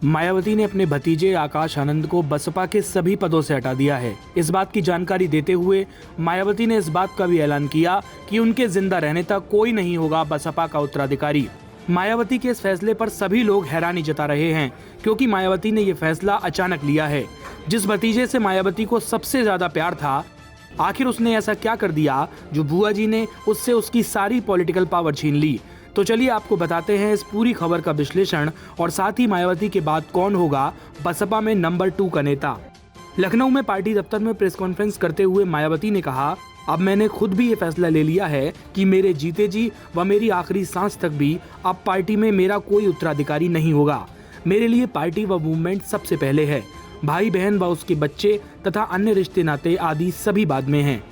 मायावती ने अपने भतीजे आकाश आनंद को बसपा के सभी पदों से हटा दिया है। इस बात की जानकारी देते हुए मायावती ने इस बात का भी ऐलान किया कि उनके जिंदा रहने तक कोई नहीं होगा बसपा का उत्तराधिकारी। मायावती के इस फैसले पर सभी लोग हैरानी जता रहे हैं, क्योंकि मायावती ने ये फैसला अचानक लिया है। जिस भतीजे से मायावती को सबसे ज्यादा प्यार था, आखिर उसने ऐसा क्या कर दिया जो बुआ जी ने उससे उसकी सारी पॉलिटिकल पावर छीन ली। तो चलिए आपको बताते हैं इस पूरी खबर का विश्लेषण और साथ ही मायावती के बाद कौन होगा बसपा में नंबर 2 का नेता। लखनऊ में पार्टी दफ्तर में प्रेस कॉन्फ्रेंस करते हुए मायावती ने कहा, अब मैंने खुद भी ये फैसला ले लिया है कि मेरे जीते जी व मेरी आखिरी सांस तक भी अब पार्टी में मेरा कोई उत्तराधिकारी नहीं होगा। मेरे लिए पार्टी व मूवमेंट सबसे पहले है। भाई बहन व उसके बच्चे तथा अन्य रिश्ते नाते आदि सभी बाद में हैं।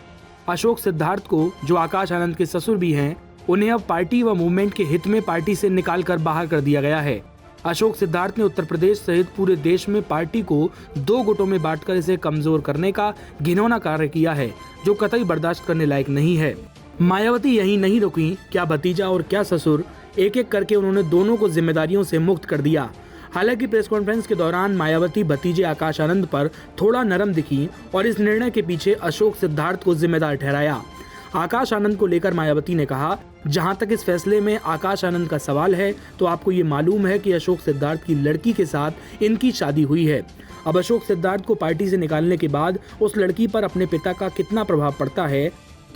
अशोक सिद्धार्थ को, जो आकाश आनंद के ससुर भी हैं, उन्हें अब पार्टी व मूवमेंट के हित में पार्टी से निकाल कर बाहर कर दिया गया है। अशोक सिद्धार्थ ने उत्तर प्रदेश सहित पूरे देश में पार्टी को 2 गुटों में बांटकर इसे कमजोर करने का घिनौना कार्य किया है, जो कतई बर्दाश्त करने लायक नहीं है। मायावती यही नहीं रुकी, क्या भतीजा और क्या ससुर, एक एक करके उन्होंने दोनों को जिम्मेदारियों से मुक्त कर दिया। हालांकि प्रेस कॉन्फ्रेंस के दौरान मायावती भतीजे आकाश आनंद पर थोड़ा नरम दिखी और इस निर्णय के पीछे अशोक सिद्धार्थ को जिम्मेदार ठहराया। आकाश आनंद को लेकर मायावती ने कहा, जहां तक इस फैसले में आकाश आनंद का सवाल है, तो आपको ये मालूम है कि अशोक सिद्धार्थ की लड़की के साथ इनकी शादी हुई है। अब अशोक सिद्धार्थ को पार्टी से निकालने के बाद उस लड़की पर अपने पिता का कितना प्रभाव पड़ता है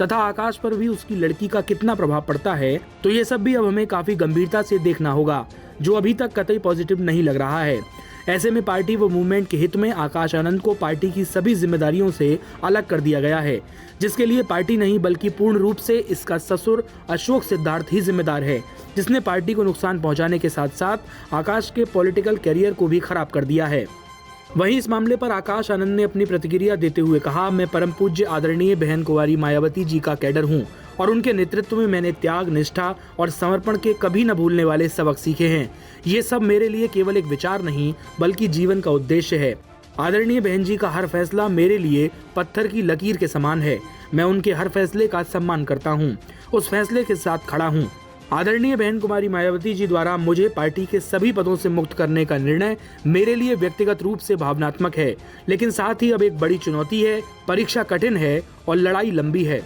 तथा आकाश पर भी उसकी लड़की का कितना प्रभाव पड़ता है, तो ये सब भी अब हमें काफी गंभीरता से देखना होगा, जो अभी तक कतई पॉजिटिव नहीं लग रहा है। ऐसे में पार्टी व मूवमेंट के हित में आकाश आनंद को पार्टी की सभी जिम्मेदारियों से अलग कर दिया गया है, जिसके लिए पार्टी नहीं बल्कि पूर्ण रूप से इसका ससुर अशोक सिद्धार्थ ही जिम्मेदार है, जिसने पार्टी को नुकसान पहुंचाने के साथ साथ आकाश के पॉलिटिकल करियर को भी खराब कर दिया है। वहीं इस मामले पर आकाश आनंद ने अपनी प्रतिक्रिया देते हुए कहा, मैं परम पूज्य आदरणीय बहन कुंवारी मायावती जी का कैडर हूँ और उनके नेतृत्व में मैंने त्याग, निष्ठा और समर्पण के कभी न भूलने वाले सबक सीखे हैं। ये सब मेरे लिए केवल एक विचार नहीं बल्कि जीवन का उद्देश्य है। आदरणीय बहन जी का हर फैसला मेरे लिए पत्थर की लकीर के समान है। मैं उनके हर फैसले का सम्मान करता हूँ, उस फैसले के साथ खड़ा हूँ। आदरणीय बहन कुमारी मायावती जी द्वारा मुझे पार्टी के सभी पदों से मुक्त करने का निर्णय मेरे लिए व्यक्तिगत रूप से भावनात्मक है, लेकिन साथ ही अब एक बड़ी चुनौती है, परीक्षा कठिन है और लड़ाई लंबी है।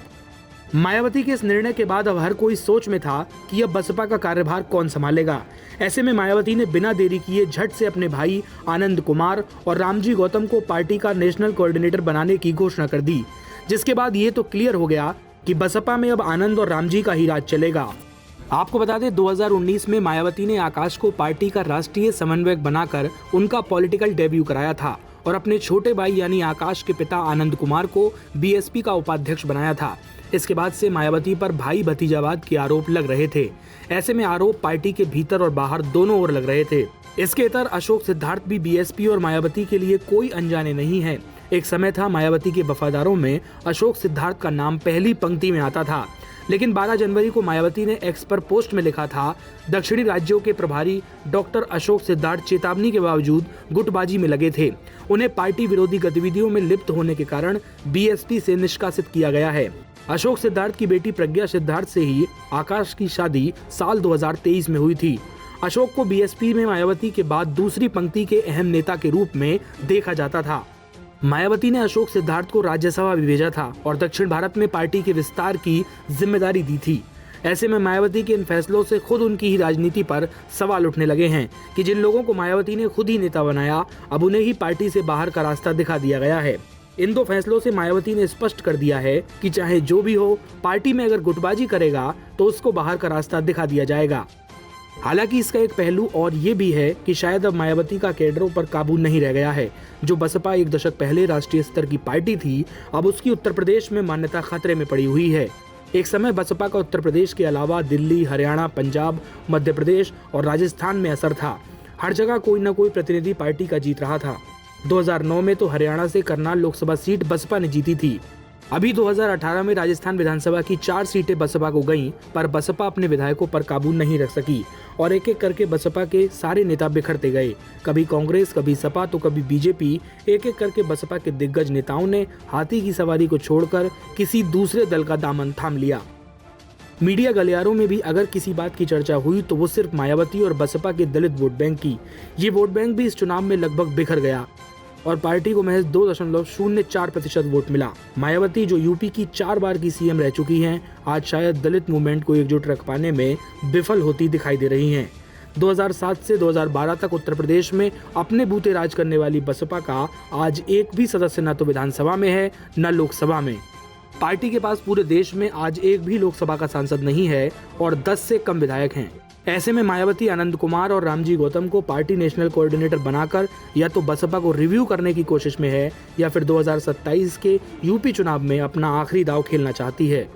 मायावती के इस निर्णय के बाद अब हर कोई सोच में था कि अब बसपा का कार्यभार कौन संभालेगा। ऐसे में मायावती ने बिना देरी किए झट से अपने भाई आनंद कुमार और रामजी गौतम को पार्टी का नेशनल कोऑर्डिनेटर बनाने की घोषणा कर दी, जिसके बाद ये तो क्लियर हो गया कि बसपा में अब आनंद और रामजी का ही राज चलेगा। आपको बता दें, 2019 में मायावती ने आकाश को पार्टी का राष्ट्रीय समन्वयक बनाकर उनका पॉलिटिकल डेब्यू कराया था और अपने छोटे भाई यानी आकाश के पिता आनंद कुमार को बीएसपी का उपाध्यक्ष बनाया था। इसके बाद से मायावती पर भाई भतीजावाद के आरोप लग रहे थे। ऐसे में आरोप पार्टी के भीतर और बाहर दोनों ओर लग रहे थे। इसके इतर अशोक सिद्धार्थ भी बीएसपी और मायावती के लिए कोई अनजाने नहीं है। एक समय था मायावती के वफादारों में अशोक सिद्धार्थ का नाम पहली पंक्ति में आता था, लेकिन 12 जनवरी को मायावती ने एक्स पर पोस्ट में लिखा था, दक्षिणी राज्यों के प्रभारी डॉक्टर अशोक सिद्धार्थ चेतावनी के बावजूद गुटबाजी में लगे थे। उन्हें पार्टी विरोधी गतिविधियों में लिप्त होने के कारण बीएसपी से निष्कासित किया गया है। अशोक सिद्धार्थ की बेटी प्रज्ञा सिद्धार्थ से ही आकाश की शादी साल 2023 में हुई थी। अशोक को बीएसपी में मायावती के बाद दूसरी पंक्ति के अहम नेता के रूप में देखा जाता था। मायावती ने अशोक सिद्धार्थ को राज्यसभा भी भेजा था और दक्षिण भारत में पार्टी के विस्तार की जिम्मेदारी दी थी। ऐसे में मायावती के इन फैसलों से खुद उनकी ही राजनीति पर सवाल उठने लगे हैं कि जिन लोगों को मायावती ने खुद ही नेता बनाया, अब उन्हें ही पार्टी से बाहर का रास्ता दिखा दिया गया है। इन 2 फैसलों से मायावती ने स्पष्ट कर दिया है कि चाहे जो भी हो, पार्टी में अगर गुटबाजी करेगा तो उसको बाहर का रास्ता दिखा दिया जाएगा। हालांकि इसका एक पहलू और ये भी है कि शायद अब मायावती का कैडरों पर काबू नहीं रह गया है। जो बसपा एक दशक पहले राष्ट्रीय स्तर की पार्टी थी, अब उसकी उत्तर प्रदेश में मान्यता खतरे में पड़ी हुई है। एक समय बसपा का उत्तर प्रदेश के अलावा दिल्ली, हरियाणा, पंजाब, मध्य प्रदेश और राजस्थान में असर था। हर जगह कोई न कोई प्रतिनिधि पार्टी का जीत रहा था। 2009 में तो हरियाणा से करनाल लोकसभा सीट बसपा ने जीती थी। अभी 2018 में राजस्थान विधानसभा की 4 सीटें बसपा को गईं, पर बसपा अपने विधायकों पर काबू नहीं रख सकी और एक एक करके बसपा के सारे नेता बिखरते गए। कभी कांग्रेस, कभी सपा तो कभी बीजेपी। एक एक करके बसपा के दिग्गज नेताओं ने हाथी की सवारी को छोड़कर किसी दूसरे दल का दामन थाम लिया। मीडिया गलियारों में भी अगर किसी बात की चर्चा हुई तो वो सिर्फ मायावती और बसपा के दलित वोट बैंक की। ये वोट बैंक भी इस चुनाव में लगभग बिखर गया और पार्टी को महज 2.04% वोट मिला। मायावती, जो यूपी की 4 बार की सीएम रह चुकी हैं, आज शायद दलित मूवमेंट को एकजुट रख पाने में विफल होती दिखाई दे रही हैं। 2007 से 2012 तक उत्तर प्रदेश में अपने बूते राज करने वाली बसपा का आज एक भी सदस्य न तो विधानसभा में है न लोकसभा में। पार्टी के पास पूरे देश में आज एक भी लोकसभा का सांसद नहीं है और 10 से कम विधायक हैं। ऐसे में मायावती आनंद कुमार और रामजी गौतम को पार्टी नेशनल कोऑर्डिनेटर बनाकर या तो बसपा को रिव्यू करने की कोशिश में है या फिर 2027 के यूपी चुनाव में अपना आखिरी दांव खेलना चाहती है।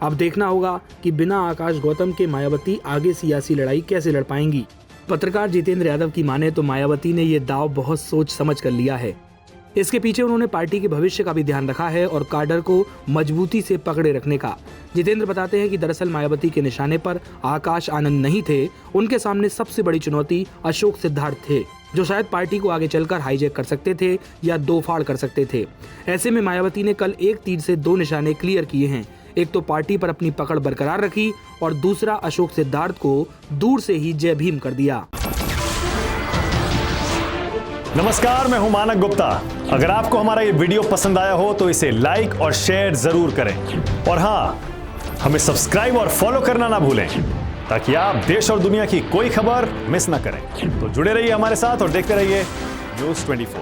अब देखना होगा कि बिना आकाश गौतम के मायावती आगे सियासी लड़ाई कैसे लड़ पाएंगी। पत्रकार जितेंद्र यादव की माने तो मायावती ने ये दांव बहुत सोच समझ कर लिया है। इसके पीछे उन्होंने पार्टी के भविष्य का भी ध्यान रखा है और काडर को मजबूती से पकड़े रखने का। जितेंद्र बताते हैं कि दरअसल मायावती के निशाने पर आकाश आनंद नहीं थे, उनके सामने सबसे बड़ी चुनौती अशोक सिद्धार्थ थे, जो शायद पार्टी को आगे चलकर हाईजैक कर सकते थे या दो फाड़ कर सकते थे। ऐसे में मायावती ने कल एक तीर से 2 निशाने क्लियर किए हैं। एक तो पार्टी पर अपनी पकड़ बरकरार रखी और दूसरा अशोक सिद्धार्थ को दूर से ही जय भीम कर दिया। नमस्कार, मैं हूं मानक गुप्ता। अगर आपको हमारा ये वीडियो पसंद आया हो तो इसे लाइक और शेयर जरूर करें और हाँ, हमें सब्सक्राइब और फॉलो करना ना भूलें ताकि आप देश और दुनिया की कोई खबर मिस ना करें। तो जुड़े रहिए हमारे साथ और देखते रहिए News 24।